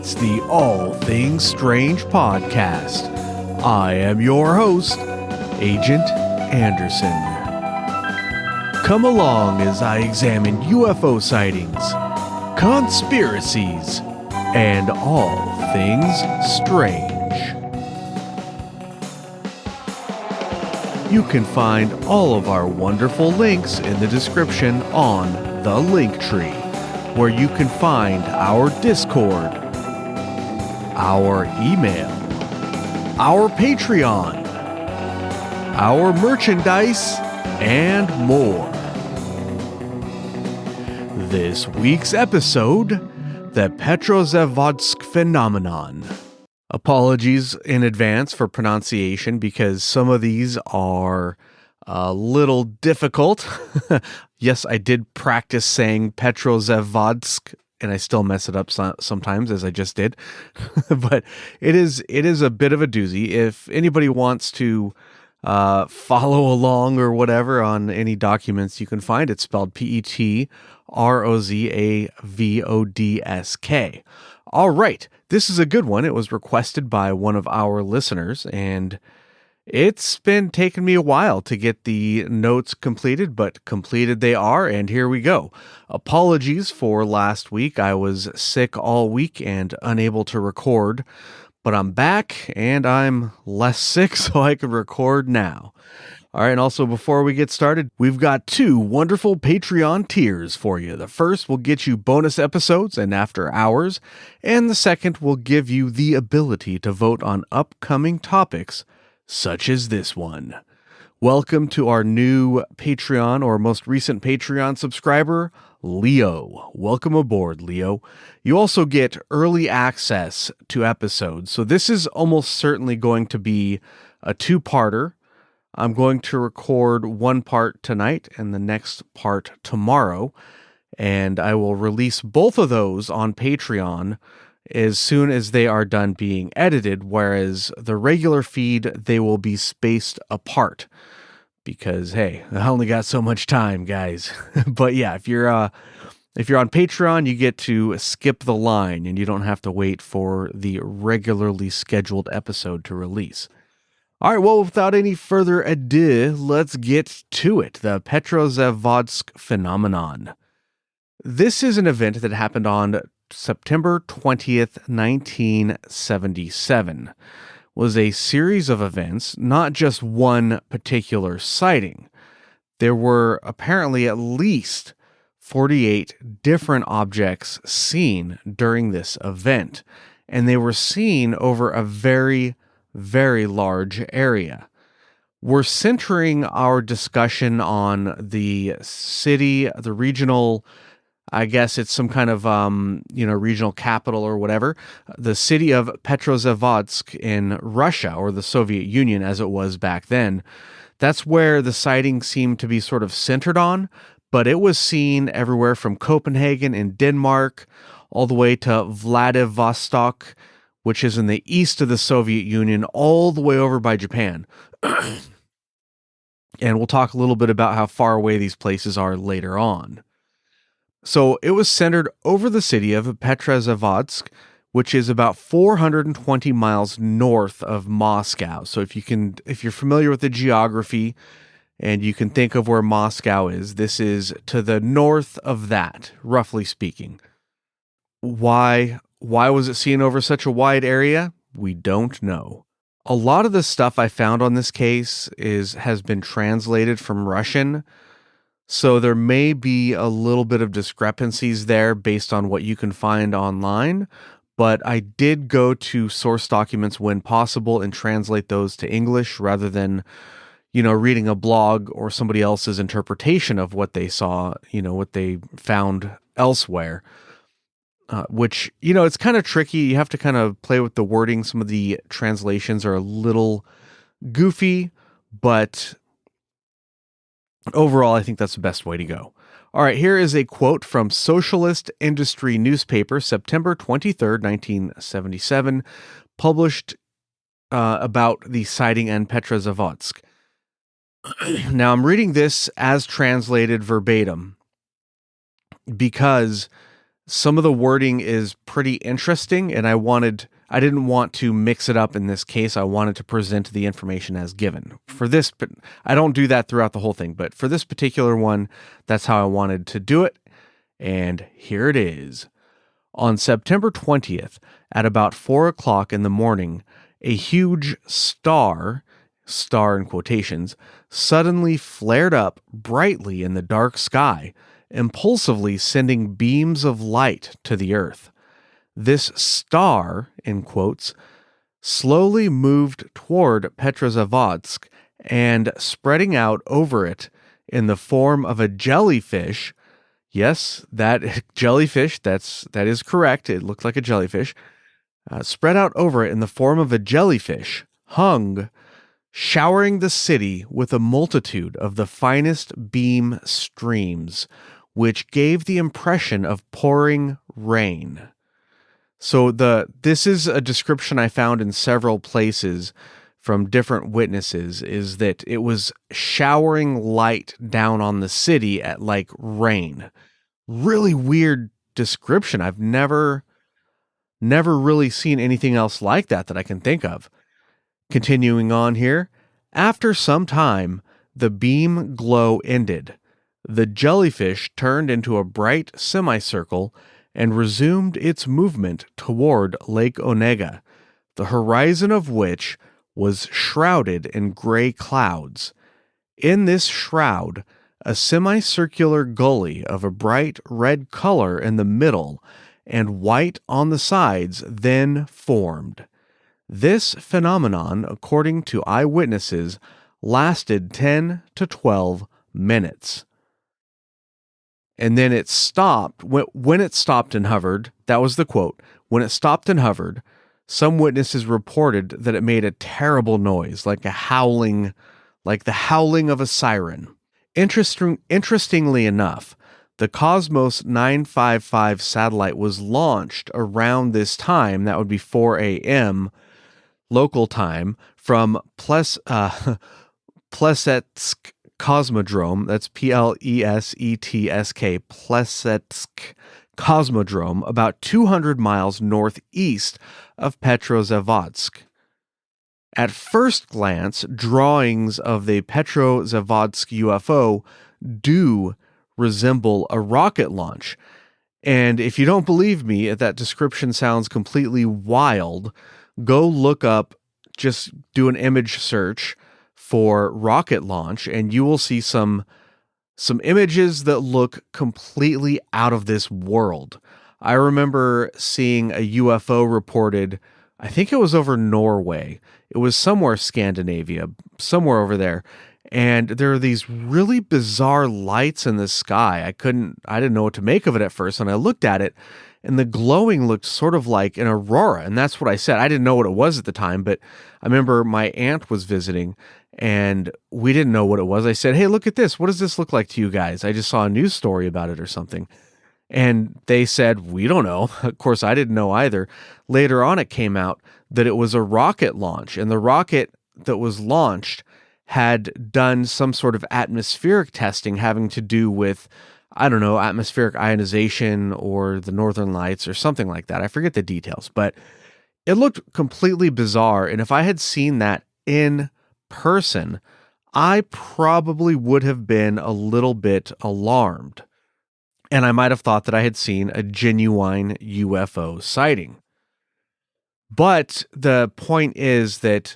It's the All Things Strange podcast. I am your host, Agent Anderson. Come along as I examine UFO sightings, conspiracies, and all things strange. You can find all of our wonderful links in the description on the Linktree, where you can find our Discord, our email, our Patreon, our merchandise, and more. This week's episode, the Petrozavodsk phenomenon. Apologies in advance for pronunciation because some of these are a little difficult. Yes, I did practice saying Petrozavodsk, and I still mess it up sometimes, as I just did. But it is a bit of a doozy. If anybody wants to follow along or whatever on any documents, you can find it spelled Petrozavodsk. All right, this is a good one. It was requested by one of our listeners, and it's been taking me a while to get the notes completed, but completed they are, and here we go. Apologies for last week. I was sick all week and unable to record, but I'm back, and I'm less sick, so I can record now. All right, and also before we get started, we've got two wonderful Patreon tiers for you. The first will get you bonus episodes and after hours, and the second will give you the ability to vote on upcoming topics, such as this one. Welcome to our new Patreon, or most recent Patreon subscriber, Leo. Welcome aboard, Leo. You also get early access to episodes, so this is almost certainly going to be a two-parter. I'm going to record one part tonight and the next part tomorrow, and I will release both of those on Patreon as soon as they are done being edited, whereas the regular feed, they will be spaced apart because, hey, I only got so much time, guys. But yeah, if you're on Patreon, you get to skip the line and you don't have to wait for the regularly scheduled episode to release. All right, well, without any further ado, let's get to it. The Petrozavodsk phenomenon. This is an event that happened on September 20th, 1977. Was a series of events, not just one particular sighting. There were apparently at least 48 different objects seen during this event, and they were seen over a very, very large area. We're centering our discussion on the city, the regional, I guess it's some kind of, regional capital or whatever, the city of Petrozavodsk in Russia, or the Soviet Union as it was back then. That's where the sighting seemed to be sort of centered on, but it was seen everywhere from Copenhagen in Denmark all the way to Vladivostok, which is in the east of the Soviet Union, all the way over by Japan. And we'll talk a little bit about how far away these places are later on. So it was centered over the city of Petrozavodsk, which is about 420 miles north of Moscow. So if you're familiar with the geography and you can think of where Moscow is, this is to the north of that, roughly speaking. Why was it seen over such a wide area? We don't know. A lot of the stuff I found on this case has been translated from Russian, so there may be a little bit of discrepancies there based on what you can find online, but I did go to source documents when possible and translate those to English rather than, reading a blog or somebody else's interpretation of what they saw, what they found elsewhere. Which, it's kind of tricky. You have to kind of play with the wording. Some of the translations are a little goofy, but overall, I think that's the best way to go. All right, here is a quote from Socialist Industry newspaper, September 23rd, 1977, published about the sighting in Petrozavodsk. Now, I'm reading this as translated verbatim because Some of the wording is pretty interesting, and I didn't want to mix it up in this case. I wanted to present the information as given. For this, but I don't do that throughout the whole thing, but for this particular one, that's how I wanted to do it. And here it is. On September 20th, at about 4 o'clock in the morning, a huge star in quotations, suddenly flared up brightly in the dark sky, impulsively sending beams of light to the earth. This star, in quotes, slowly moved toward Petrozavodsk and spreading out over it in the form of a jellyfish. Yes, that jellyfish, that is correct. It looked like a jellyfish. Spread out over it in the form of a jellyfish, hung, showering the city with a multitude of the finest beam streams, which gave the impression of pouring rain. So this is a description I found in several places from different witnesses, is that it was showering light down on the city at like rain. Really weird description. I've never really seen anything else like that I can think of. Continuing on here, after some time, the beam glow ended. The jellyfish turned into a bright semicircle and resumed its movement toward Lake Onega, the horizon of which was shrouded in gray clouds. In this shroud, a semicircular gully of a bright red color in the middle and white on the sides then formed. This phenomenon, according to eyewitnesses, lasted 10 to 12 minutes. And then it stopped. When it stopped and hovered, that was the quote, when it stopped and hovered, some witnesses reported that it made a terrible noise, like the howling of a siren. Interestingly enough, the Cosmos 955 satellite was launched around this time, that would be 4 a.m., local time, from Plesetsk Cosmodrome, that's Plesetsk, Plesetsk Cosmodrome, about 200 miles northeast of Petrozavodsk. At first glance, drawings of the Petrozavodsk UFO do resemble a rocket launch. And if you don't believe me, that description sounds completely wild, go look up, just do an image search for rocket launch, and you will see some images that look completely out of this world. I remember seeing a UFO reported, I think it was over Norway. It was somewhere Scandinavia, somewhere over there. And there are these really bizarre lights in the sky. I didn't know what to make of it at first. And I looked at it, and the glowing looked sort of like an aurora. And that's what I said. I didn't know what it was at the time, but I remember my aunt was visiting and we didn't know what it was. I said, "Hey, look at this. What does this look like to you guys? I just saw a news story about it or something." And they said, "We don't know." Of course, I didn't know either. Later on, it came out that it was a rocket launch, and the rocket that was launched had done some sort of atmospheric testing having to do with, I don't know, atmospheric ionization or the northern lights or something like that. I forget the details, but it looked completely bizarre. And if I had seen that in person, I probably would have been a little bit alarmed. And I might have thought that I had seen a genuine UFO sighting. But the point is that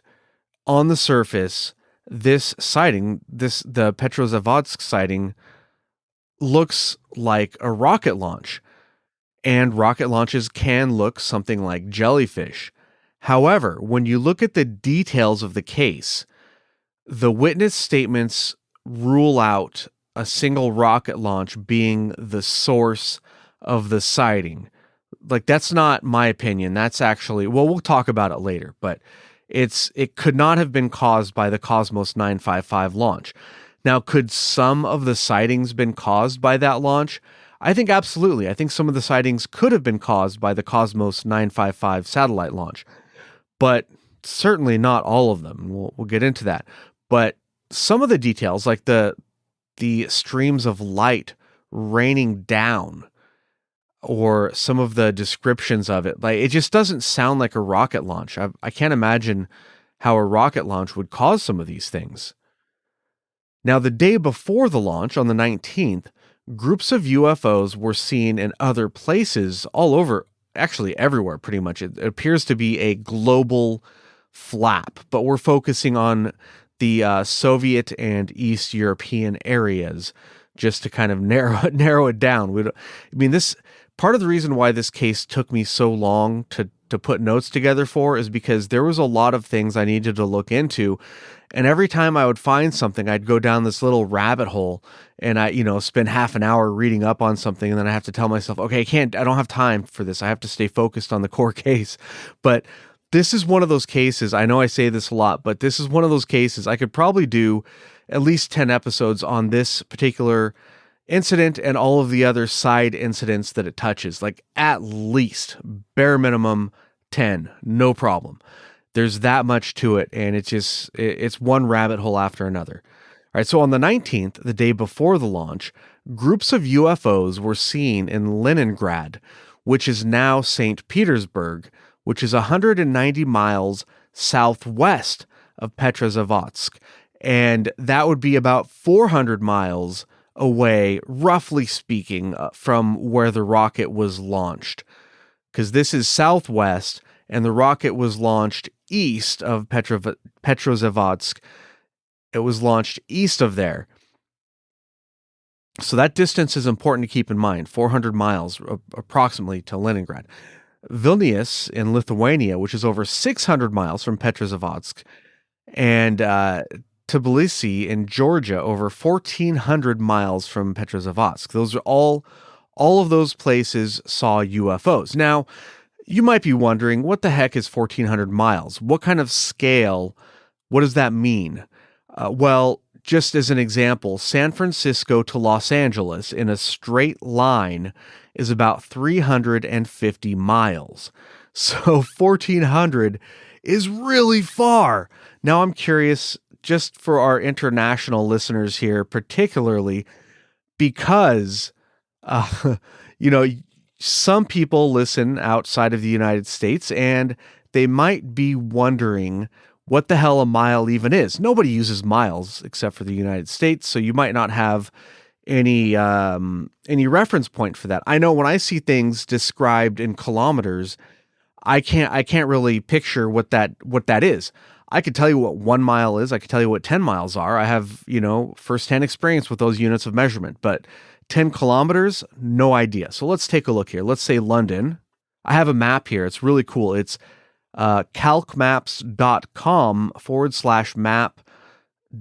on the surface, this sighting, the Petrozavodsk sighting, looks like a rocket launch. And rocket launches can look something like jellyfish. However, when you look at the details of the case, the witness statements rule out a single rocket launch being the source of the sighting. Like, that's not my opinion. That's actually, well, we'll talk about it later, but it could not have been caused by the Cosmos 955 launch. Now, could some of the sightings been caused by that launch? I think absolutely. I think some of the sightings could have been caused by the Cosmos 955 satellite launch, but certainly not all of them. We'll get into that. But some of the details, like the streams of light raining down, or some of the descriptions of it. Like, it just doesn't sound like a rocket launch. I can't imagine how a rocket launch would cause some of these things. Now, the day before the launch, on the 19th, groups of UFOs were seen in other places all over, actually everywhere pretty much. It appears to be a global flap, but we're focusing on the Soviet and East European areas just to kind of narrow it down. This part of the reason why this case took me so long to put notes together for is because there was a lot of things I needed to look into. And every time I would find something, I'd go down this little rabbit hole and spend half an hour reading up on something. And then I have to tell myself, okay, I don't have time for this. I have to stay focused on the core case. But this is one of those cases. I know I say this a lot, but this is one of those cases I could probably do at least 10 episodes on this particular incident and all of the other side incidents that it touches. Like, at least, bare minimum, 10, no problem. There's that much to it, and it's one rabbit hole after another. All right, so on the 19th, the day before the launch, groups of UFOs were seen in Leningrad, which is now St. Petersburg, which is 190 miles southwest of Petrozavodsk, and that would be about 400 miles away, roughly speaking, from where the rocket was launched. Because this is southwest, and the rocket was launched east of Petrozavodsk. It was launched east of there. So that distance is important to keep in mind, 400 miles approximately to Leningrad. Vilnius in Lithuania, which is over 600 miles from Petrozavodsk, and Tbilisi in Georgia, over 1,400 miles from Petrozavodsk. Those are all of those places saw UFOs. Now, you might be wondering, what the heck is 1,400 miles? What kind of scale? What does that mean? Well, just as an example, San Francisco to Los Angeles in a straight line is about 350 miles. So 1,400 is really far. Now, I'm curious, just for our international listeners here, particularly because, some people listen outside of the United States and they might be wondering what the hell a mile even is. Nobody uses miles except for the United States, so you might not have any reference point for that. I know when I see things described in kilometers, I can't really picture what that is. I could tell you what 1 mile is. I could tell you what 10 miles are. I have, firsthand experience with those units of measurement, but 10 kilometers, no idea. So let's take a look here. Let's say London. I have a map here. It's really cool. It's calcmaps.com/map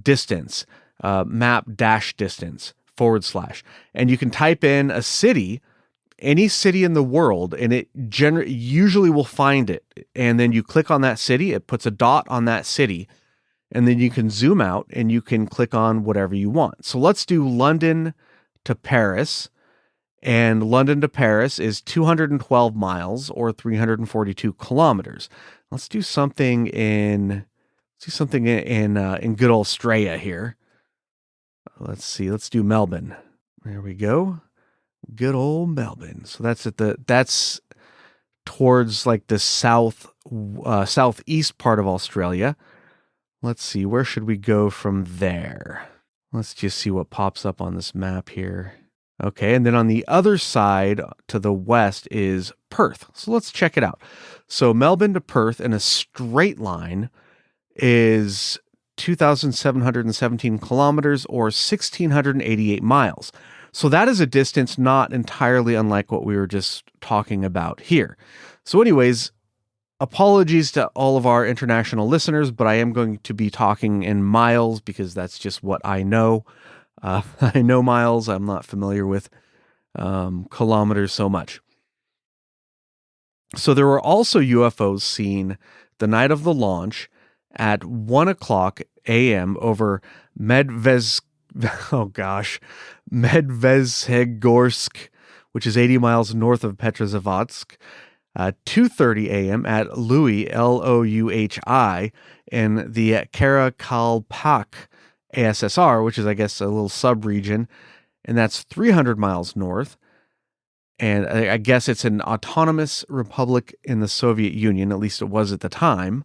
distance, map dash distance / and you can type in a city, any city in the world, and it usually will find it. And then you click on that city, it puts a dot on that city, and then you can zoom out and you can click on whatever you want. So let's do London to Paris, and London to Paris is 212 miles or 342 kilometers. Let's do something in good old Australia here. Let's see. Let's do Melbourne. There we go. Good old Melbourne. So that's towards like the southeast part of Australia. Let's see. Where should we go from there? Let's just see what pops up on this map here. Okay, and then on the other side to the west is Perth. So let's check it out. So Melbourne to Perth in a straight line is 2,717 kilometers or 1,688 miles. So that is a distance not entirely unlike what we were just talking about here. So anyways, apologies to all of our international listeners, but I am going to be talking in miles because that's just what I know. I know miles. I'm not familiar with kilometers so much. So there were also UFOs seen the night of the launch at 1:00 a.m. over Medvezhegorsk, which is 80 miles north of Petrozavodsk. 2:30 a.m. at Louhi, Louhi, in the Karakalpak ASSR, which is, I guess, a little sub-region, and that's 300 miles north. And I guess it's an autonomous republic in the Soviet Union, at least it was at the time.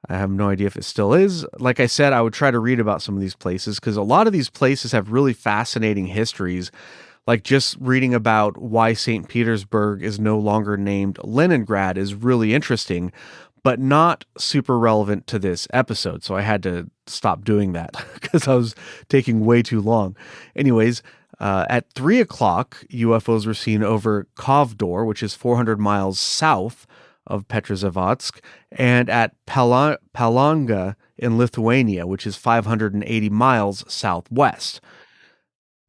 I have no idea if it still is. Like I said, I would try to read about some of these places because a lot of these places have really fascinating histories. Like just reading about why St. Petersburg is no longer named Leningrad is really interesting, but not super relevant to this episode. So I had to stop doing that because I was taking way too long. Anyways, at 3 o'clock, UFOs were seen over Kovdor, which is 400 miles south of Petrozavodsk, and at Palanga in Lithuania, which is 580 miles southwest.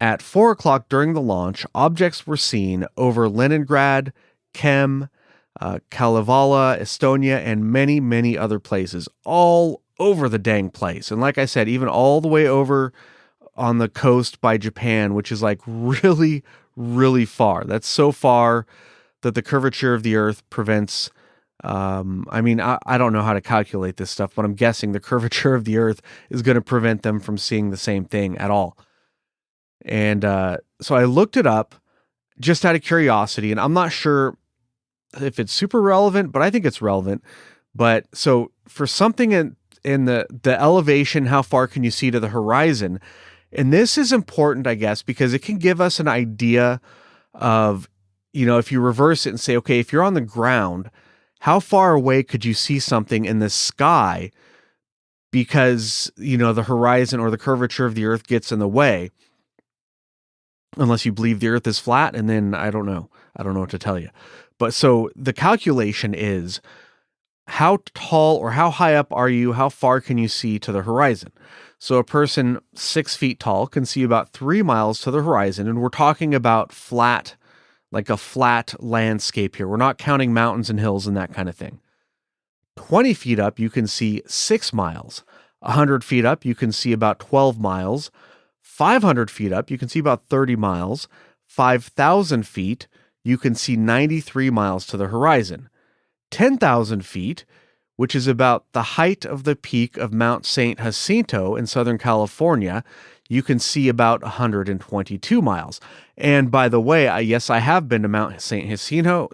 At 4 o'clock during the launch, objects were seen over Leningrad, Kem, Kalevala, Estonia, and many, many other places, all over the dang place. And like I said, even all the way over on the coast by Japan, which is like really, really far. That's so far that the curvature of the Earth prevents. I don't know how to calculate this stuff, but I'm guessing the curvature of the Earth is going to prevent them from seeing the same thing at all. And so I looked it up just out of curiosity, and I'm not sure if it's super relevant, but I think it's relevant. But so for something in the elevation, how far can you see to the horizon? And this is important, I guess, because it can give us an idea of, if you reverse it and say, okay, if you're on the ground, how far away could you see something in the sky because, the horizon or the curvature of the Earth gets in the way, unless you believe the Earth is flat, and then I don't know what to tell you. But so the calculation is how tall or how high up are you? How far can you see to the horizon? So a person 6 feet tall can see about 3 miles to the horizon, and we're talking about flat, like a flat landscape here. We're not counting mountains and hills and that kind of thing. 20 feet up, you can see 6 miles. 100 feet up, you can see about 12 miles. 500 feet up, you can see about 30 miles. 5,000 feet, you can see 93 miles to the horizon. 10,000 feet, which is about the height of the peak of Mount St. Jacinto in Southern California, you can see about 122 miles. And by the way, yes, I have been to Mount St. Jacinto.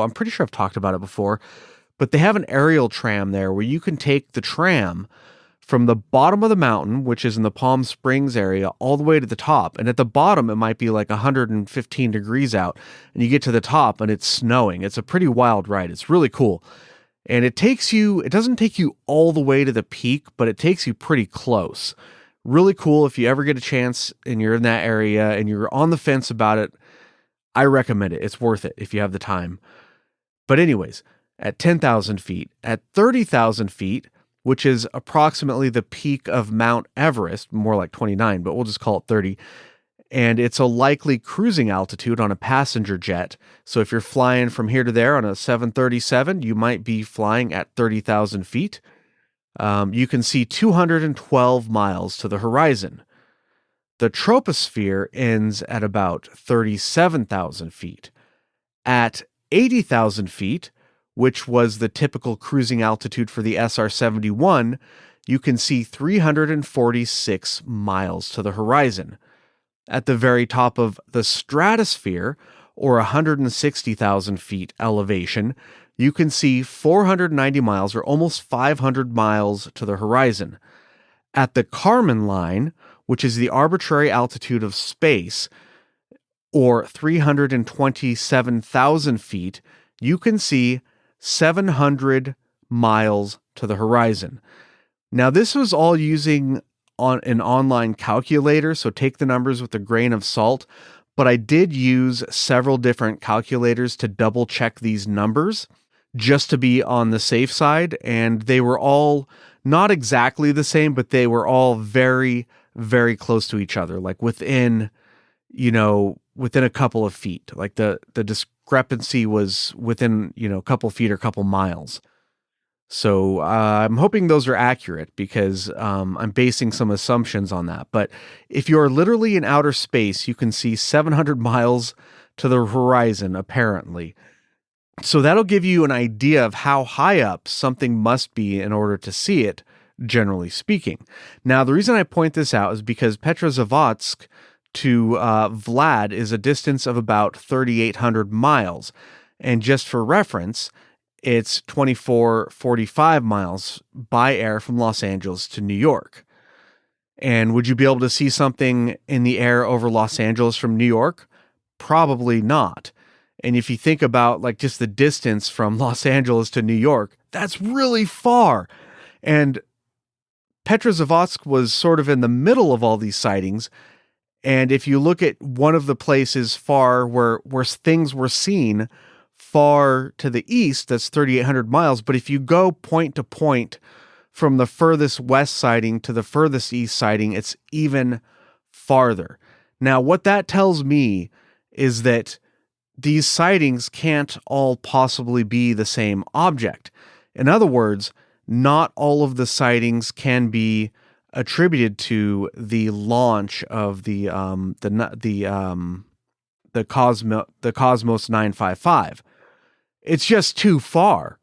I'm pretty sure I've talked about it before, but they have an aerial tram there where you can take the tram from the bottom of the mountain, which is in the Palm Springs area, all the way to the top. And at the bottom, it might be like 115 degrees out, and you get to the top and it's snowing. It's a pretty wild ride. It's really cool. And it doesn't take you all the way to the peak, but it takes you pretty close. Really cool. If you ever get a chance and you're in that area and you're on the fence about it, I recommend it. It's worth it if you have the time. But anyways, at 10,000 feet, at 30,000 feet, which is approximately the peak of Mount Everest, more like 29, but we'll just call it 30. And it's a likely cruising altitude on a passenger jet. So if you're flying from here to there on a 737, you might be flying at 30,000 feet. You can see 212 miles to the horizon. The troposphere ends at about 37,000 feet. At 80,000 feet, which was the typical cruising altitude for the SR-71, you can see 346 miles to the horizon. At the very top of the stratosphere, or 160,000 feet elevation, you can see 490 miles or almost 500 miles to the horizon. At the Kármán line, which is the arbitrary altitude of space, or 327,000 feet, you can see 700 miles to the horizon. Now, this was all using on an online calculator, so take the numbers with a grain of salt, but I did use several different calculators to double check these numbers just to be on the safe side, and they were all not exactly the same, but they were all very, very close to each other, like within a couple of feet. Like the discrepancy was within, a couple feet or a couple miles. So I'm hoping those are accurate because I'm basing some assumptions on that. But if you're literally in outer space, you can see 700 miles to the horizon, apparently. So that'll give you an idea of how high up something must be in order to see it, generally speaking. Now, the reason I point this out is because Petrozavodsk to Vlad is a distance of about 3,800 miles. And just for reference, it's 2,445 miles by air from Los Angeles to New York. And would you be able to see something in the air over Los Angeles from New York? Probably not. And if you think about like just the distance from Los Angeles to New York, that's really far. And Petrozavodsk was sort of in the middle of all these sightings. And if you look at one of the places far where things were seen far to the east, that's 3,800 miles. But if you go point to point from the furthest west sighting to the furthest east sighting, it's even farther. Now, what that tells me is that these sightings can't all possibly be the same object. In other words, not all of the sightings can be attributed to the launch of the Cosmos 955. It's just too far.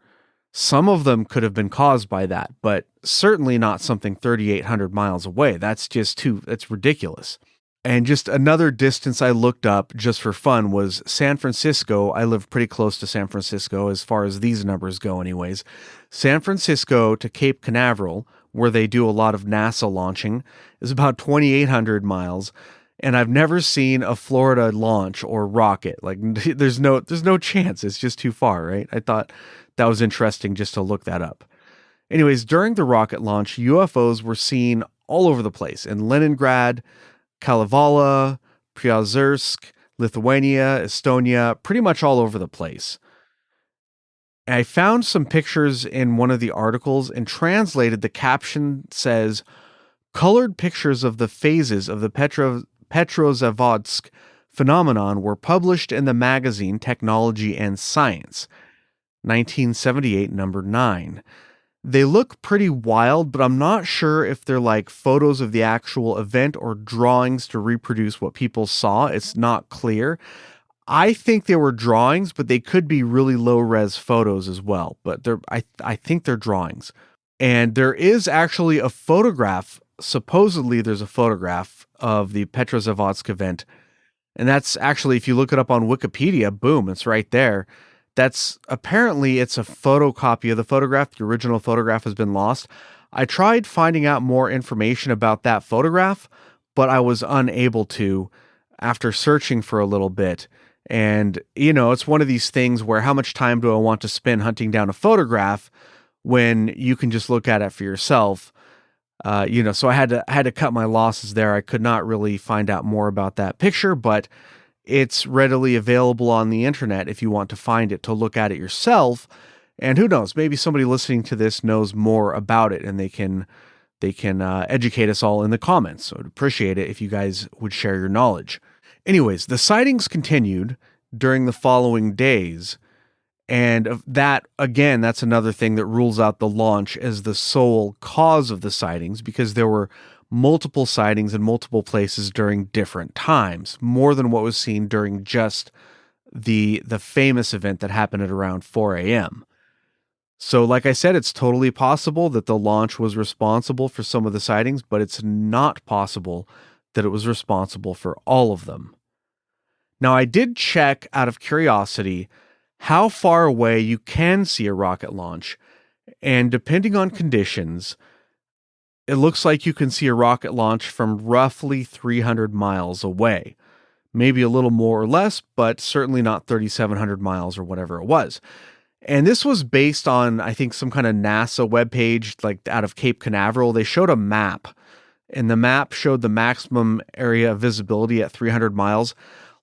Some of them could have been caused by that, but certainly not something 3,800 miles away. That's ridiculous. And just another distance I looked up just for fun was San Francisco. I live pretty close to San Francisco as far as these numbers go anyways. San Francisco to Cape Canaveral, where they do a lot of NASA launching, is about 2,800 miles. And I've never seen a Florida launch or rocket. Like there's no chance. It's just too far, right? I thought that was interesting just to look that up. Anyways, during the rocket launch, UFOs were seen all over the place in Leningrad, Kalevala, Petrozavodsk, Lithuania, Estonia, pretty much all over the place. I found some pictures in one of the articles and translated. The caption says, "Colored pictures of the phases of the Petrozavodsk phenomenon were published in the magazine Technology and Science, 1978, number 9. They look pretty wild, but I'm not sure if they're like photos of the actual event or drawings to reproduce what people saw. It's not clear. I think they were drawings, but they could be really low-res photos as well. But I think they're drawings. And there is actually a photograph. Supposedly, there's a photograph of the Petrozavodsk event. And that's actually, if you look it up on Wikipedia, boom, it's right there. It's a photocopy of the photograph. The original photograph has been lost. I tried finding out more information about that photograph, but I was unable to after searching for a little bit. And, it's one of these things where how much time do I want to spend hunting down a photograph when you can just look at it for yourself? So I had to cut my losses there. I could not really find out more about that picture, but it's readily available on the internet if you want to find it to look at it yourself. And who knows, maybe somebody listening to this knows more about it and they can educate us all in the comments. So I'd appreciate it if you guys would share your knowledge. Anyways, the sightings continued during the following days. And that, again, that's another thing that rules out the launch as the sole cause of the sightings, because there were multiple sightings in multiple places during different times, more than what was seen during just the famous event that happened at around 4 a.m. So like I said, it's totally possible that the launch was responsible for some of the sightings, but it's not possible that it was responsible for all of them. Now, I did check out of curiosity how far away you can see a rocket launch, and depending on conditions, it looks like you can see a rocket launch from roughly 300 miles away. Maybe a little more or less, but certainly not 3,700 miles or whatever it was. And this was based on, I think, some kind of NASA webpage, like out of Cape Canaveral. They showed a map, and the map showed the maximum area of visibility at 300 miles.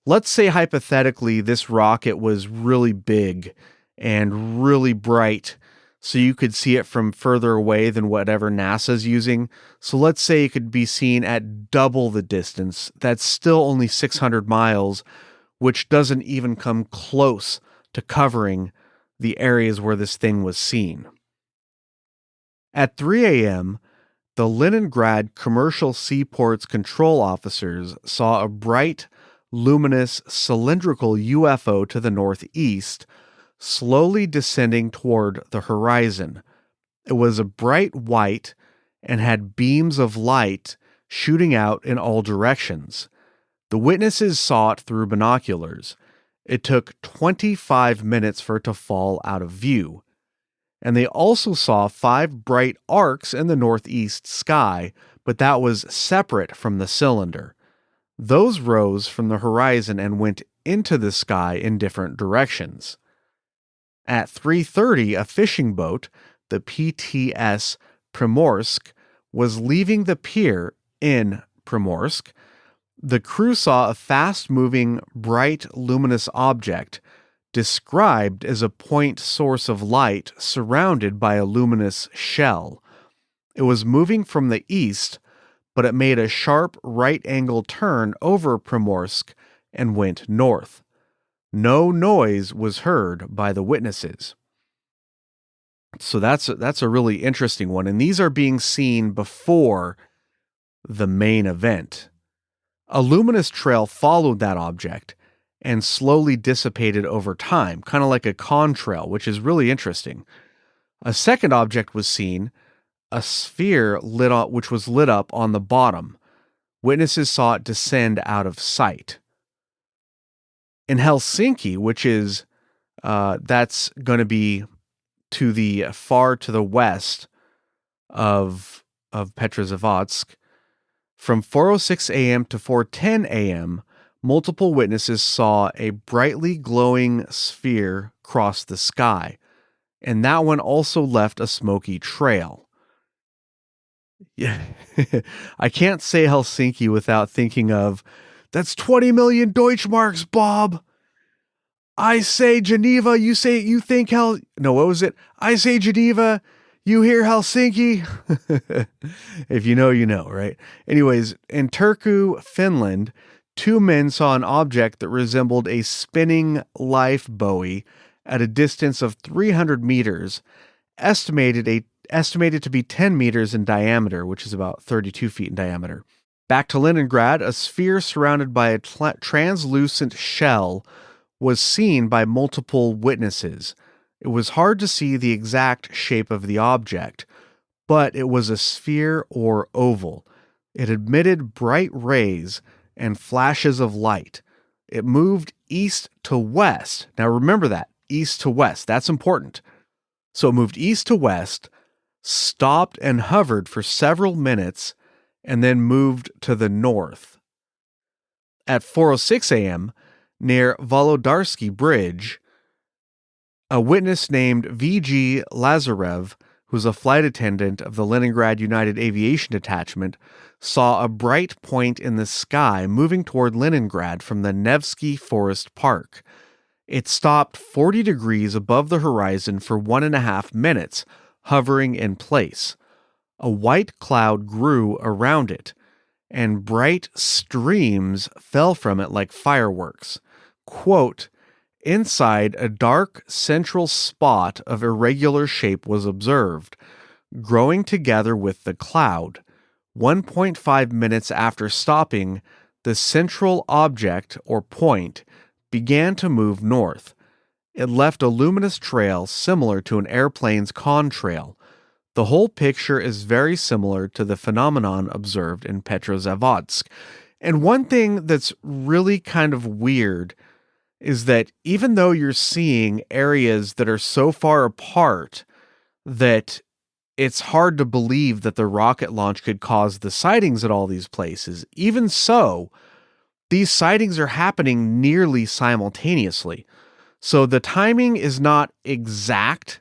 Let's say hypothetically this rocket was really big and really bright, so you could see it from further away than whatever NASA's using. So let's say it could be seen at double the distance. That's still only 600 miles, which doesn't even come close to covering the areas where this thing was seen. At 3 a.m., the Leningrad Commercial Seaports control officers saw a bright, luminous, cylindrical UFO to the northeast, slowly descending toward the horizon. It was a bright white and had beams of light shooting out in all directions. The witnesses saw it through binoculars. It took 25 minutes for it to fall out of view. And they also saw 5 bright arcs in the northeast sky, but that was separate from the cylinder. Those rose from the horizon and went into the sky in different directions. At 3:30, a fishing boat, the PTS Primorsk, was leaving the pier in Primorsk. The crew saw a fast-moving, bright, luminous object described as a point source of light surrounded by a luminous shell. It was moving from the east, but it made a sharp right-angle turn over Primorsk and went north. No noise was heard by the witnesses. So that's a really interesting one, and these are being seen before the main event. A luminous trail followed that object and slowly dissipated over time, kind of like a contrail, which is really interesting. A second object was seen, a sphere which was lit up on the bottom. Witnesses saw it descend out of sight. In Helsinki, which is that's going to be to the far to the west of Petrozavodsk, from 4:06 a.m. to 4:10 a.m., multiple witnesses saw a brightly glowing sphere cross the sky, and that one also left a smoky trail. Yeah, I can't say Helsinki without thinking of, that's 20 million Deutschmarks, Bob. I say Geneva, you think no, what was it? I say Geneva, you hear Helsinki? If you know, you know, right? Anyways, in Turku, Finland, 2 men saw an object that resembled a spinning life buoy at a distance of 300 meters, estimated to be 10 meters in diameter, which is about 32 feet in diameter. Back to Leningrad, a sphere surrounded by a translucent shell was seen by multiple witnesses. It was hard to see the exact shape of the object, but it was a sphere or oval. It emitted bright rays and flashes of light. It moved east to west. Now remember that, east to west. That's important. So it moved east to west, stopped and hovered for several minutes, and then moved to the north. At 4:06 a.m., near Volodarsky Bridge, a witness named V.G. Lazarev, who's a flight attendant of the Leningrad United Aviation Detachment, saw a bright point in the sky moving toward Leningrad from the Nevsky Forest Park. It stopped 40 degrees above the horizon for 1.5 minutes, hovering in place. A white cloud grew around it, and bright streams fell from it like fireworks. Quote, inside, a dark central spot of irregular shape was observed, growing together with the cloud. 1.5 minutes after stopping, the central object, or point, began to move north. It left a luminous trail similar to an airplane's contrail. The whole picture is very similar to the phenomenon observed in Petrozavodsk. And one thing that's really kind of weird is that even though you're seeing areas that are so far apart that it's hard to believe that the rocket launch could cause the sightings at all these places, even so, these sightings are happening nearly simultaneously. So the timing is not exact,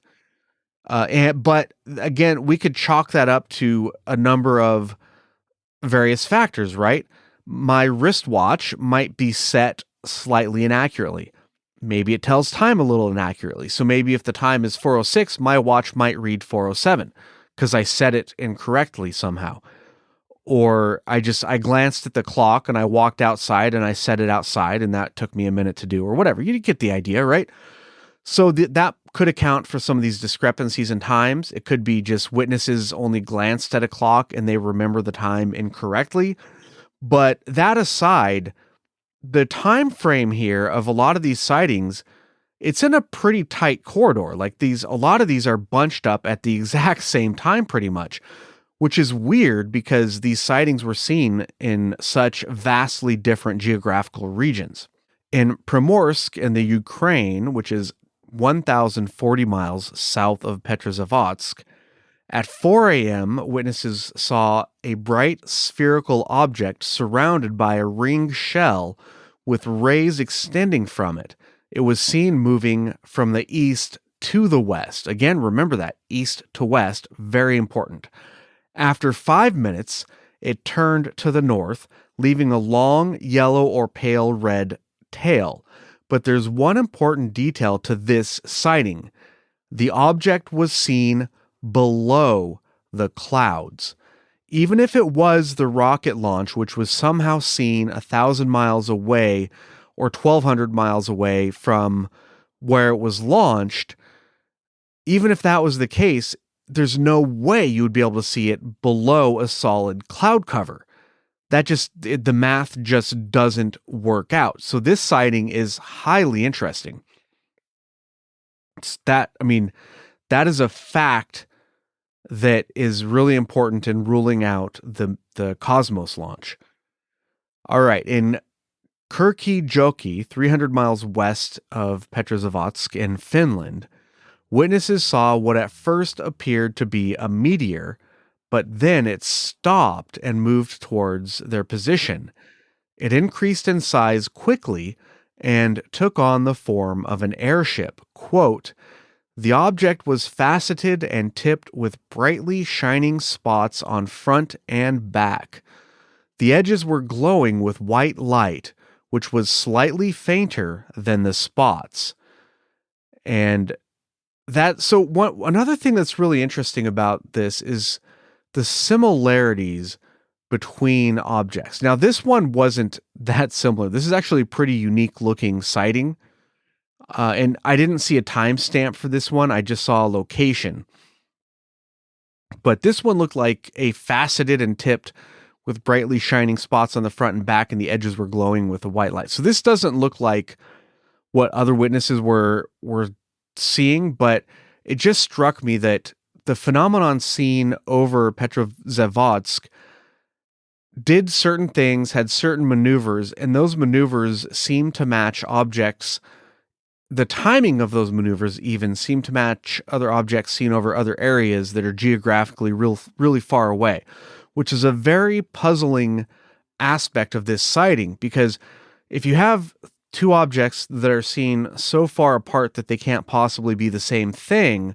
but again, we could chalk that up to a number of various factors, right? My wristwatch might be set slightly inaccurately. Maybe it tells time a little inaccurately. So maybe if the time is 4:06, my watch might read 4:07 because I set it incorrectly somehow. Or I glanced at the clock and I walked outside and I set it outside and that took me a minute to do, or whatever. You get the idea, right? So that could account for some of these discrepancies in times. It could be just witnesses only glanced at a clock and they remember the time incorrectly. But that aside, the time frame here of a lot of these sightings, it's in a pretty tight corridor. Like a lot of these are bunched up at the exact same time pretty much, which is weird because these sightings were seen in such vastly different geographical regions. In Primorsk in the Ukraine, which is 1,040 miles south of Petrozavodsk, at 4 a.m., witnesses saw a bright spherical object surrounded by a ring shell with rays extending from it. It was seen moving from the east to the west. Again, remember that, east to west, very important. After 5 minutes, it turned to the north, leaving a long yellow or pale red tail. But there's one important detail to this sighting. The object was seen below the clouds. Even if it was the rocket launch, which was somehow seen 1,000 miles away or 1,200 miles away from where it was launched, even if that was the case, there's no way you would be able to see it below a solid cloud cover. The math just doesn't work out. So this sighting is highly interesting. That is a fact that is really important in ruling out the Cosmos launch. All right, in Kirkijoki, 300 miles west of Petrozavodsk in Finland, witnesses saw what at first appeared to be a meteor, but then it stopped and moved towards their position. It increased in size quickly and took on the form of an airship. Quote, "The object was faceted and tipped with brightly shining spots on front and back. The edges were glowing with white light, which was slightly fainter than the spots." And another thing that's really interesting about this is the similarities between objects. Now, this one wasn't that similar. This is actually a pretty unique looking sighting. And I didn't see a timestamp for this one. I just saw a location. But this one looked like a faceted and tipped with brightly shining spots on the front and back, and the edges were glowing with a white light. So this doesn't look like what other witnesses were seeing, but it just struck me that the phenomenon seen over Petrozavodsk did certain things, had certain maneuvers, and those maneuvers seemed to match objects. The timing of those maneuvers even seemed to match other objects seen over other areas that are geographically really far away, which is a very puzzling aspect of this sighting, because if you have two objects that are seen so far apart that they can't possibly be the same thing,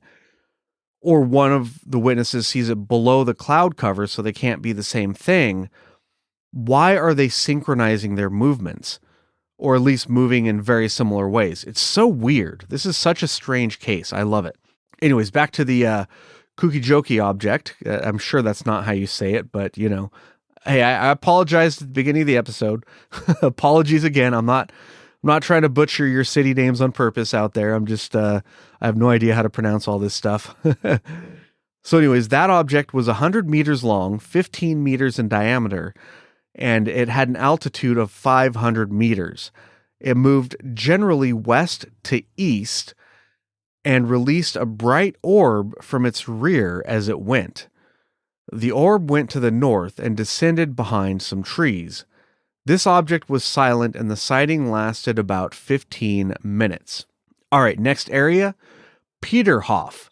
or one of the witnesses sees it below the cloud cover so they can't be the same thing, why are they synchronizing their movements? Or at least moving in very similar ways? It's so weird. This is such a strange case. I love it. Anyways, back to the Kukijoki object. I'm sure that's not how you say it, but hey, I apologized at the beginning of the episode. Apologies again. I'm not trying to butcher your city names on purpose out there. I'm just, I have no idea how to pronounce all this stuff. So anyways, that object was 100 meters long, 15 meters in diameter, and it had an altitude of 500 meters. It moved generally west to east and released a bright orb from its rear as it went. The orb went to the north and descended behind some trees. This object was silent, and the sighting lasted about 15 minutes. All right, next area, Peterhof,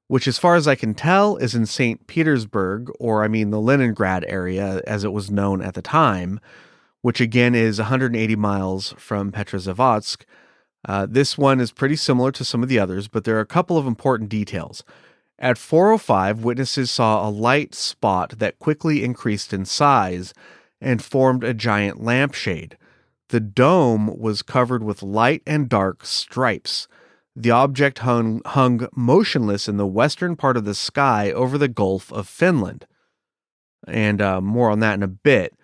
which as far as I can tell is in St. Petersburg, the Leningrad area as it was known at the time, which again is 180 miles from Petrozavodsk. This one is pretty similar to some of the others, but there are a couple of important details. At 4:05, witnesses saw a light spot that quickly increased in size and formed a giant lampshade. The dome was covered with light and dark stripes. The object hung motionless in the western part of the sky over the Gulf of Finland. And more on that in a bit.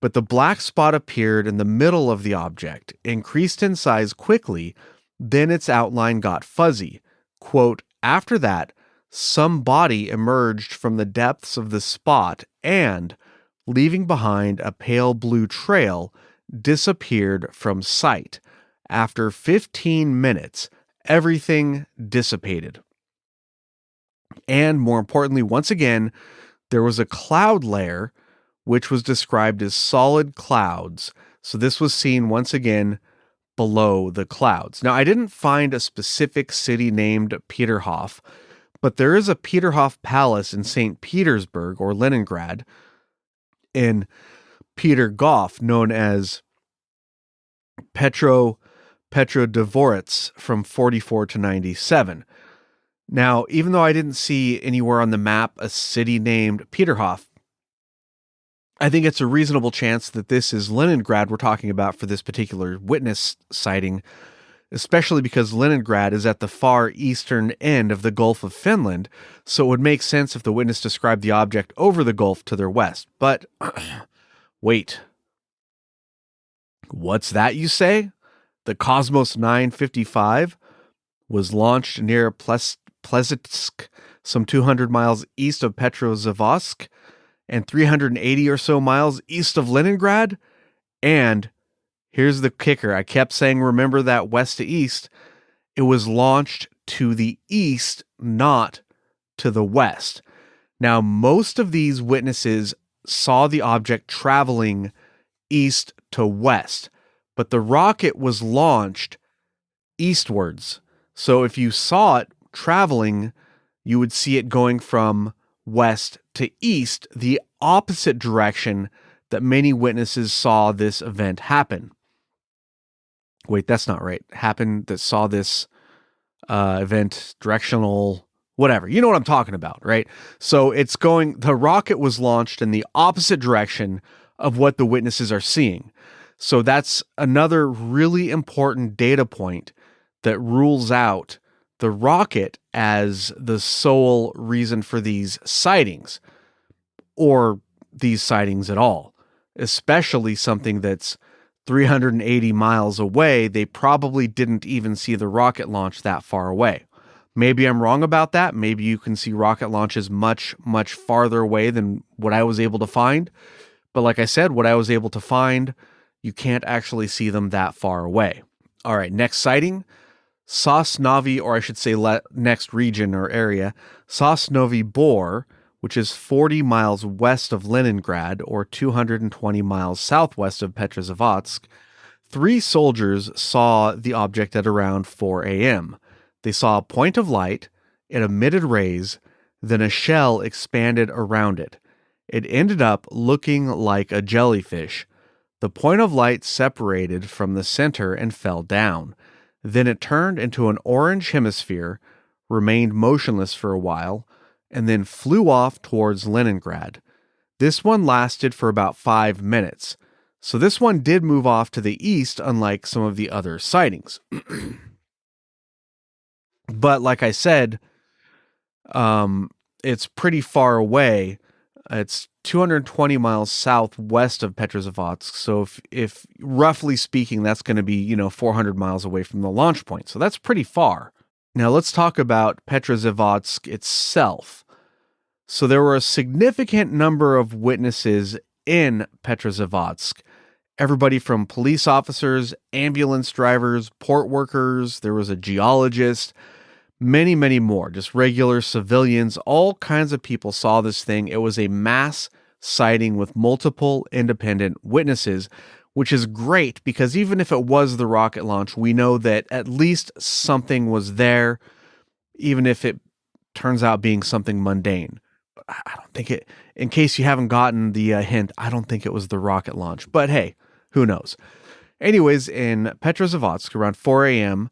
But the black spot appeared in the middle of the object, increased in size quickly, then its outline got fuzzy. Quote, "After that, some body emerged from the depths of the spot and, leaving behind a pale blue trail, disappeared from sight. After 15 minutes, everything dissipated." And more importantly, once again, There was a cloud layer, which was described as solid clouds. So this was seen once again below the clouds. Now, I didn't find a specific city named Peterhof, but there is a Peterhof Palace in St. Petersburg or Leningrad in Petergof, known as Petrozavodsk from 44 to 97. Now, even though I didn't see anywhere on the map a city named Peterhof, I think it's a reasonable chance that this is Leningrad we're talking about for this particular witness sighting, especially because Leningrad is at the far eastern end of the Gulf of Finland, so it would make sense if the witness described the object over the Gulf to their west. But, wait. What's that, you say? The Cosmos 955 was launched near Plesetsk, some 200 miles east of Petrozavodsk, and 380 or so miles east of Leningrad. And here's the kicker. I kept saying, remember that west to east. It was launched to the east, not to the west. Now, most of these witnesses saw the object traveling east to west, but the rocket was launched eastwards. So if you saw it traveling, you would see it going from west to east, the opposite direction that many witnesses saw this event happen. Wait, that's not right. Happened that saw this event, directional, whatever. You know what I'm talking about, right? So the rocket was launched in the opposite direction of what the witnesses are seeing. So that's another really important data point that rules out the rocket as the sole reason for these sightings, or these sightings at all, especially something that's 380 miles away. They probably didn't even see the rocket launch that far away. Maybe I'm wrong about that. Maybe you can see rocket launches much, much farther away than what I was able to find. But like I said, what I was able to find, you can't actually see them that far away. All right, next sighting. Sosnovy, or I should say next region or area, Sosnovy Bor, which is 40 miles west of Leningrad or 220 miles southwest of Petrozavodsk. 3 soldiers saw the object at around 4 a.m. They saw a point of light, it emitted rays, then a shell expanded around it. It ended up looking like a jellyfish. The point of light separated from the center and fell down. Then it turned into an orange hemisphere, remained motionless for a while, and then flew off towards Leningrad. This one lasted for about 5 minutes. So this one did move off to the east, unlike some of the other sightings. But like I said, it's pretty far away. It's 220 miles southwest of Petrozavodsk. So if roughly speaking, that's going to be, 400 miles away from the launch point. So that's pretty far. Now let's talk about Petrozavodsk itself. So there were a significant number of witnesses in Petrozavodsk. Everybody from police officers, ambulance drivers, port workers, there was a geologist, many, many more, just regular civilians, all kinds of people saw this thing. It was a mass sighting with multiple independent witnesses, which is great because even if it was the rocket launch, we know that at least something was there, even if it turns out being something mundane. I don't think it, in case you haven't gotten the hint, I don't think it was the rocket launch, but hey, who knows? Anyways, in Petrozavodsk around 4 a.m.,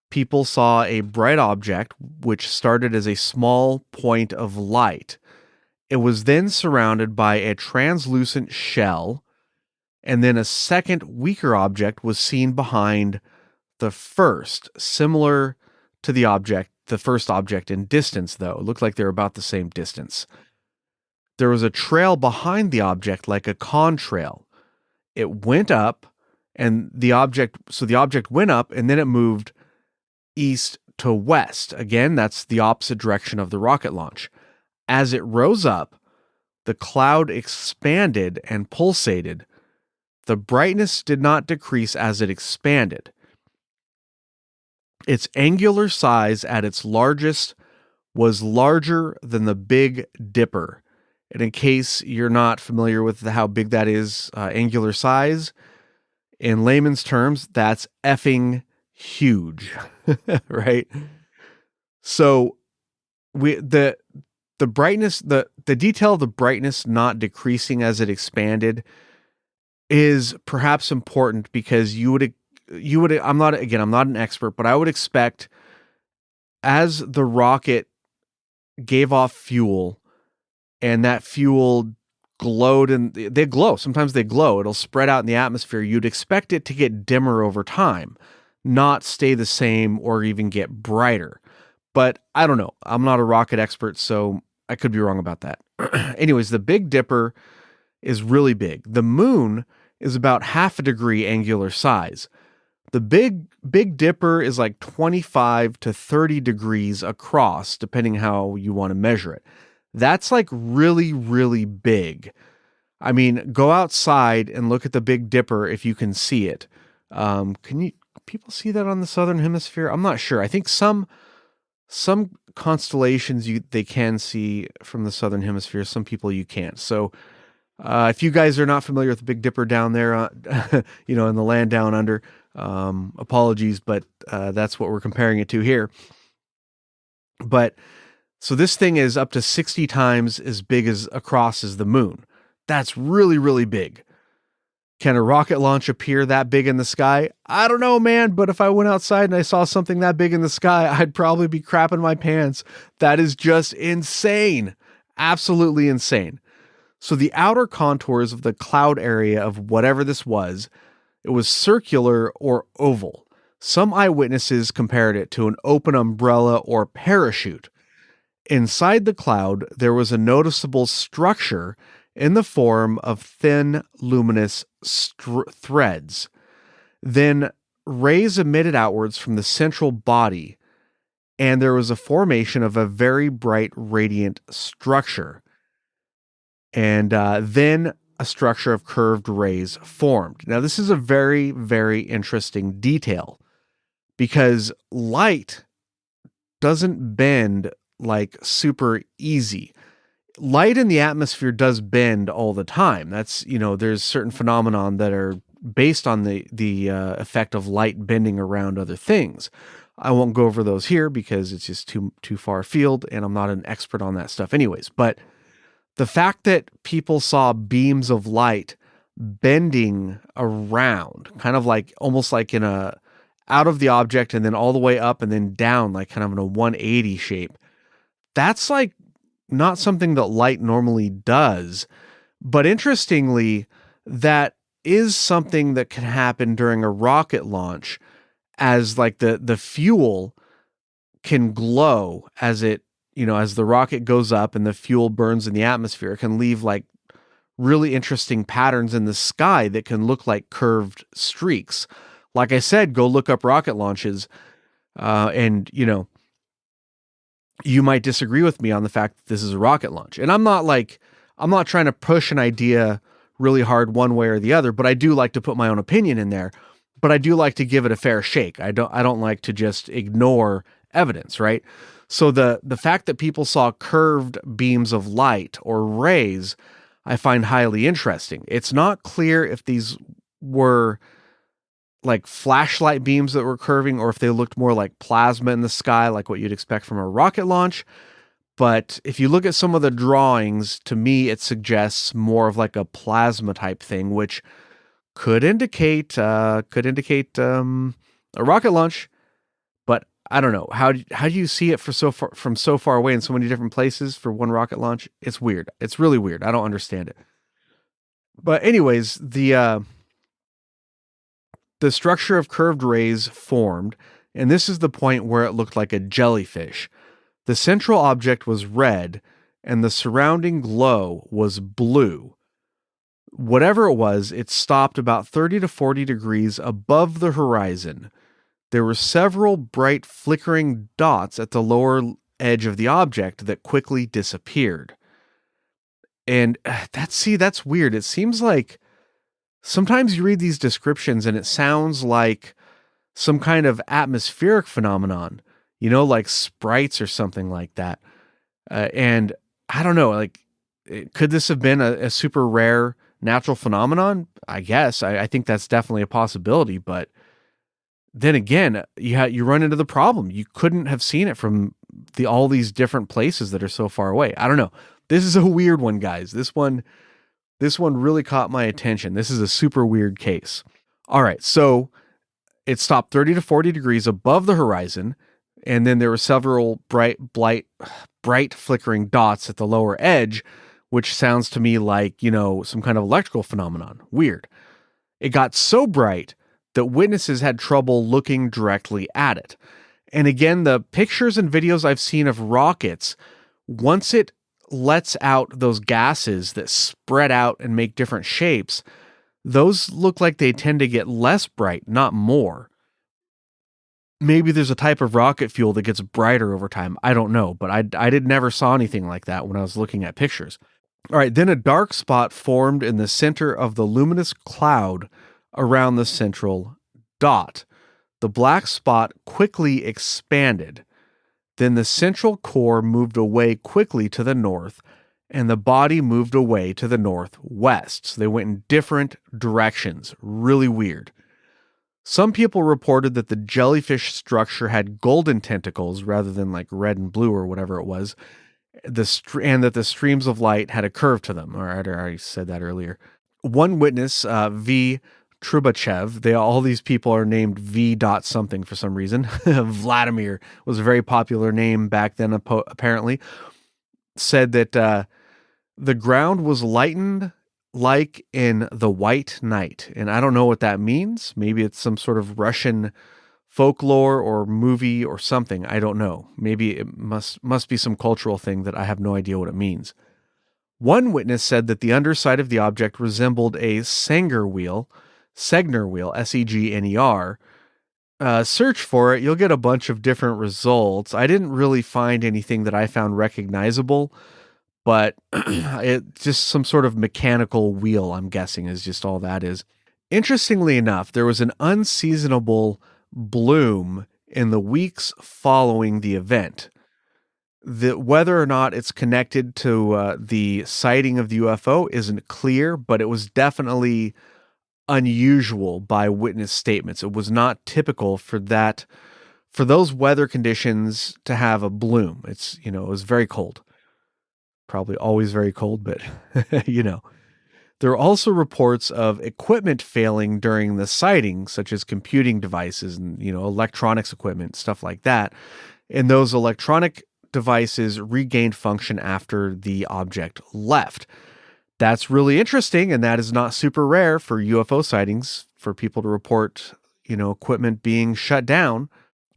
people saw a bright object which started as a small point of light. It was then surrounded by a translucent shell, and then a second weaker object was seen behind the first, similar to the first object in distance, though. It looked like they were about the same distance. There was a trail behind the object, like a contrail. It went up, and the object went up, and then it moved east to west. Again, that's the opposite direction of the rocket launch. As it rose up, the cloud expanded and pulsated. The brightness did not decrease as it expanded. Its angular size at its largest was larger than the Big Dipper. And in case you're not familiar with how big that is, angular size, in layman's terms, that's effing huge, right? So we the brightness, the detail of the brightness not decreasing as it expanded is perhaps important because you would I'm not an expert, but I would expect as the rocket gave off fuel and that fuel glowed, and they glow. Sometimes they glow. It'll spread out in the atmosphere. You'd expect it to get dimmer over time, not stay the same or even get brighter. But I don't know. I'm not a rocket expert, so I could be wrong about that. Anyways, the Big Dipper is really big. The moon is about half a degree angular size. The Big Dipper is like 25 to 30 degrees across, depending how you want to measure it. That's like really, really big. I mean, go outside and look at the Big Dipper if you can see it. Can people see that on the southern hemisphere? I'm not sure. I think some constellations they can see from the southern hemisphere. Some people you can't. So if you guys are not familiar with the Big Dipper down there, in the land down under, apologies, but that's what we're comparing it to here. But so this thing is up to 60 times as big as across as the moon. That's really, really big. Can a rocket launch appear that big in the sky? I don't know, man, but if I went outside and I saw something that big in the sky, I'd probably be crapping my pants. That is just insane. Absolutely insane. So the outer contours of the cloud area of whatever this was, it was circular or oval. Some eyewitnesses compared it to an open umbrella or parachute. Inside the cloud, there was a noticeable structure in the form of thin, luminous threads. Then rays emitted outwards from the central body, and there was a formation of a very bright, radiant structure. And then a structure of curved rays formed. Now, this is a very, very interesting detail because light doesn't bend like super easy. Light in the atmosphere does bend all the time. That's, there's certain phenomenon that are based on the effect of light bending around other things. I won't go over those here because it's just too far afield, and I'm not an expert on that stuff anyways. But the fact that people saw beams of light bending around, kind of like almost like in a out of the object and then all the way up and then down, like kind of in a 180 shape, that's like not something that light normally does. But interestingly, that is something that can happen during a rocket launch, as like the fuel can glow as it, as the rocket goes up and the fuel burns in the atmosphere. It can leave like really interesting patterns in the sky that can look like curved streaks. Like I said, go look up rocket launches, and you might disagree with me on the fact that this is a rocket launch. And I'm not trying to push an idea really hard one way or the other, but I do like to put my own opinion in there. But I do like to give it a fair shake. I don't like to just ignore evidence, right? So the fact that people saw curved beams of light or rays, I find highly interesting. It's not clear if these were like flashlight beams that were curving or if they looked more like plasma in the sky, like what you'd expect from a rocket launch. But if you look at some of the drawings, to me, it suggests more of like a plasma type thing, which could indicate a rocket launch. But I don't know. How do you see it from so far away in so many different places for one rocket launch? It's weird. It's really weird. I don't understand it. But anyways, the structure of curved rays formed, and this is the point where it looked like a jellyfish. The central object was red, and the surrounding glow was blue. Whatever it was, it stopped about 30 to 40 degrees above the horizon. There were several bright flickering dots at the lower edge of the object that quickly disappeared. And that's weird. It seems like sometimes you read these descriptions and it sounds like some kind of atmospheric phenomenon, like sprites or something like that. And I don't know, like Could this have been a super rare natural phenomenon? I guess. I think that's definitely a possibility. But then again, you run into the problem. You couldn't have seen it from all these different places that are so far away. I don't know. This is a weird one, guys. This one really caught my attention. This is a super weird case. All right, so it stopped 30 to 40 degrees above the horizon, and then there were several bright flickering dots at the lower edge, which sounds to me like, some kind of electrical phenomenon. Weird. It got so bright that witnesses had trouble looking directly at it. And again, the pictures and videos I've seen of rockets, once it lets out those gases that spread out and make different shapes, those look like they tend to get less bright, not more. Maybe there's a type of rocket fuel that gets brighter over time. I don't know, but I never saw anything like that when I was looking at pictures. All right, then a dark spot formed in the center of the luminous cloud around the central dot. The black spot quickly expanded. Then the central core moved away quickly to the north, and the body moved away to the northwest. So they went in different directions. Really weird. Some people reported that the jellyfish structure had golden tentacles rather than like red and blue or whatever it was, and that the streams of light had a curve to them. All right, I already said that earlier. One witness, V. Trubachev, all these people are named V. dot something for some reason. Vladimir was a very popular name back then, apparently. Said that the ground was lightened like in the white night. And I don't know what that means. Maybe it's some sort of Russian folklore or movie or something. I don't know. Maybe it must be some cultural thing that I have no idea what it means. One witness said that the underside of the object resembled a Segner wheel, Segner. Search for it. You'll get a bunch of different results. I didn't really find anything that I found recognizable, but it's just some sort of mechanical wheel, I'm guessing, is just all that is. Interestingly enough, there was an unseasonable bloom in the weeks following the event. Whether or not it's connected to the sighting of the UFO isn't clear, but it was definitely unusual by witness statements. It was not typical for those weather conditions to have a bloom. It was very cold. Probably always very cold, but There are also reports of equipment failing during the sighting, such as computing devices and, electronics equipment, stuff like that. And those electronic devices regained function after the object left. That's really interesting, and that is not super rare for UFO sightings, for people to report, equipment being shut down.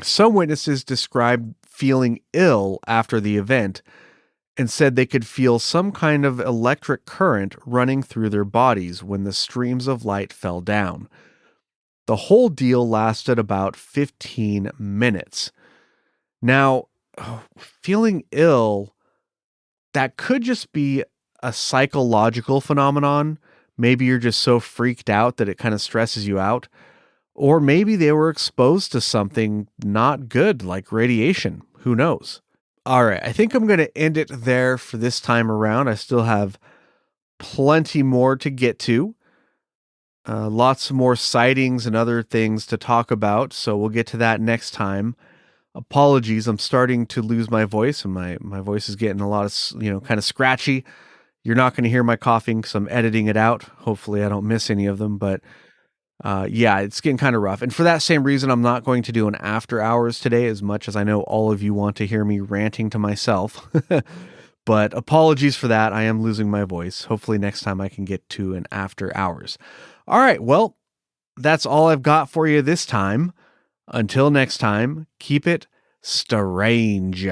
Some witnesses described feeling ill after the event and said they could feel some kind of electric current running through their bodies when the streams of light fell down. The whole deal lasted about 15 minutes. Now, feeling ill, that could just be a psychological phenomenon. Maybe you're just so freaked out that it kind of stresses you out. Or maybe they were exposed to something not good, like radiation. Who knows? All right, I think I'm going to end it there for this time around. I still have plenty more to get to. Lots more sightings and other things to talk about, so we'll get to that next time. Apologies, I'm starting to lose my voice, and my voice is getting a lot of, kind of scratchy. You're not going to hear my coughing because I'm editing it out. Hopefully I don't miss any of them, but yeah, it's getting kind of rough. And for that same reason, I'm not going to do an after hours today, as much as I know all of you want to hear me ranting to myself. But apologies for that. I am losing my voice. Hopefully next time I can get to an after hours. All right, well, that's all I've got for you this time. Until next time, keep it strange.